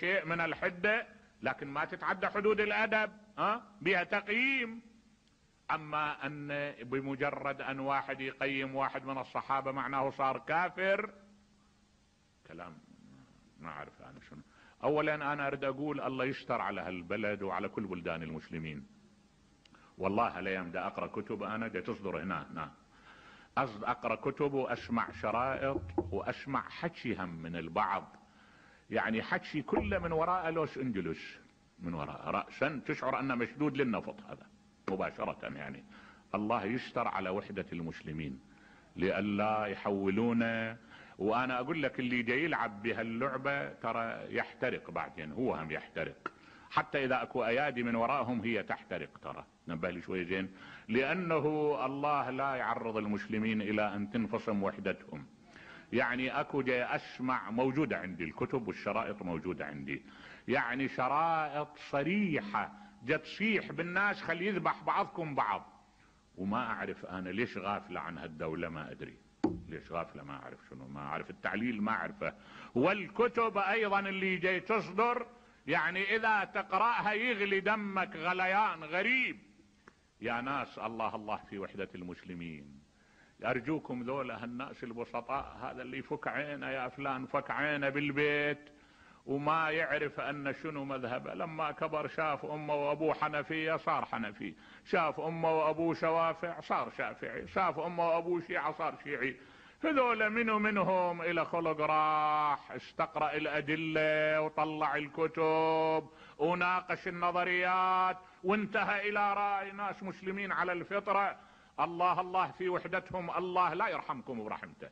شيء من الحدة، لكن ما تتعدى حدود الادب، بها تقييم. اما ان بمجرد ان واحد يقيم واحد من الصحابة معناه صار كافر، كلام ما اعرف انا شنو. اولا انا اريد اقول الله يستر على هالبلد وعلى كل بلدان المسلمين. والله الايام دا اقرا كتب، انا دا تصدر هنا اقرا كتب واسمع شرائط واسمع حكي هم من البعض، يعني حكي كله من وراء لوس انجلوس، من وراء رأسا تشعر انه مشدود للنفط هذا مباشرة. يعني الله يستر على وحدة المسلمين لئلا يحولونه. وانا اقول لك اللي جاي يلعب بهاللعبة ترى يحترق بعدين، هو هم يحترق، حتى اذا اكو ايادي من وراءهم هي تحترق. ترى نبه لي شوي زين، لانه الله لا يعرض المسلمين الى ان تنفصم وحدتهم. يعني اكو جاي اسمع، موجودة عندي الكتب والشرائط موجودة عندي، يعني شرائط صريحة جت تصيح بالناس خلي يذبح بعضكم بعض. وما اعرف انا ليش غافلة عن هالدولة، ما ادري ليش غافلة، ما اعرف شنو، ما اعرف التعليل ما اعرفه. والكتب ايضا اللي جاي تصدر يعني اذا تقرأها يغلي دمك غليان غريب. يا ناس الله الله في وحدة المسلمين. ارجوكم ذولا هالناس البسطاء، هذا اللي فك عينه يا فلان فك عينه بالبيت وما يعرف ان شنو مذهبه، لما كبر شاف امه وابوه حنفية صار حنفي، شاف امه وابوه شوافع صار شافعي، شاف امه وابوه شيعة صار شيعي. هذول منهم الى خلق راح استقرأ الادلة وطلع الكتب وناقش النظريات وانتهى الى رأي ناس مسلمين على الفطرة. الله الله في وحدتهم، الله لا يرحمكم برحمته.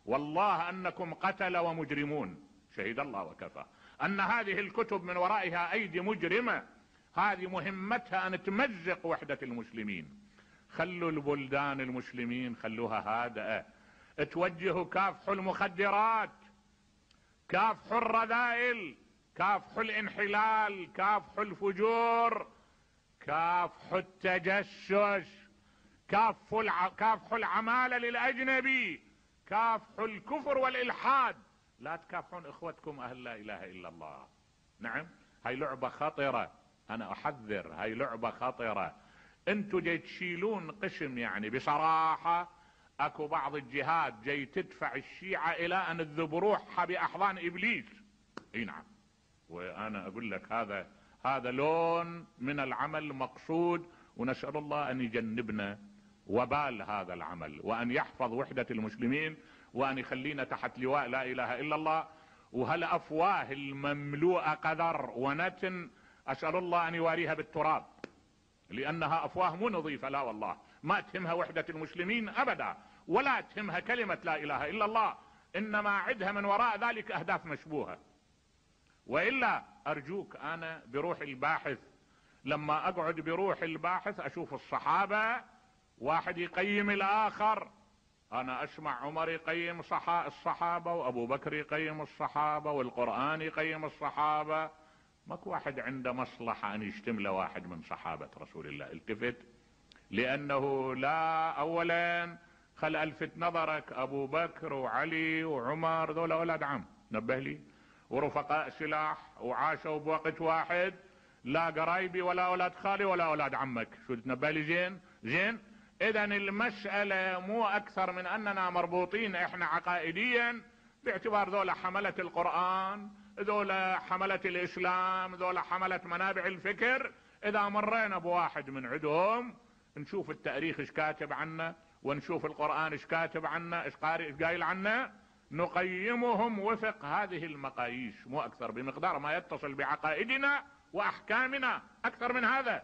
والله انكم قتل ومجرمون، شهد الله وكفى ان هذه الكتب من ورائها ايدي مجرمة، هذه مهمتها ان تمزق وحدة المسلمين. خلوا البلدان المسلمين خلوها هادئة، توجهوا كافحوا المخدرات، كافحوا الرذائل، كافحوا الانحلال، كافحوا الفجور، كافحوا التجسس، كافحوا العمالة للأجنبي، كافحوا الكفر والإلحاد. لا تكافحون إخوتكم أهل لا إله إلا الله. نعم هاي لعبة خطرة، أنا أحذر، هاي لعبة خطرة. انتوا جاي تشيلون قسم، يعني بصراحة اكو بعض الجهات جاي تدفع الشيعة الى ان تذب روحها باحضان ابليس. اي نعم، وانا اقول لك هذا لون من العمل مقصود، ونسأل الله ان يجنبنا وبال هذا العمل، وان يحفظ وحدة المسلمين، وان يخلينا تحت لواء لا اله الا الله. وهالافواه المملوءة قذر ونتن اسأل الله ان يواريها بالتراب، لانها افواه مو نظيفة، لا والله ما تهمها وحدة المسلمين ابدا، ولا تهمها كلمة لا اله الا الله، انما عندها من وراء ذلك اهداف مشبوهة. والا ارجوك انا بروح الباحث، لما اقعد بروح الباحث اشوف الصحابة واحد يقيم الاخر، انا اسمع عمر يقيم الصحابة، وابو بكر يقيم الصحابة، والقرآن يقيم الصحابة. ماكو واحد عنده مصلحة ان يشتم له واحد من صحابة رسول الله. التفت، لانه لا، اولا خل الفت نظرك ابو بكر وعلي وعمر ذولا اولاد عم، نبه لي، ورفقاء سلاح وعاشوا بوقت واحد، لا قرايبي ولا اولاد خالي ولا اولاد عمك. شو تنبه لي؟ زين اذا المسألة مو اكثر من اننا مربوطين احنا عقائديا باعتبار ذولا حملة القرآن، ذولا حملة الاسلام، ذولا حملة منابع الفكر. اذا مرينا بواحد من عندهم نشوف التاريخ ايش كاتب عنا، ونشوف القرآن ايش كاتب عنا، ايش قايل عنا، نقيمهم وفق هذه المقاييس، مو اكثر، بمقدار ما يتصل بعقائدنا واحكامنا، اكثر من هذا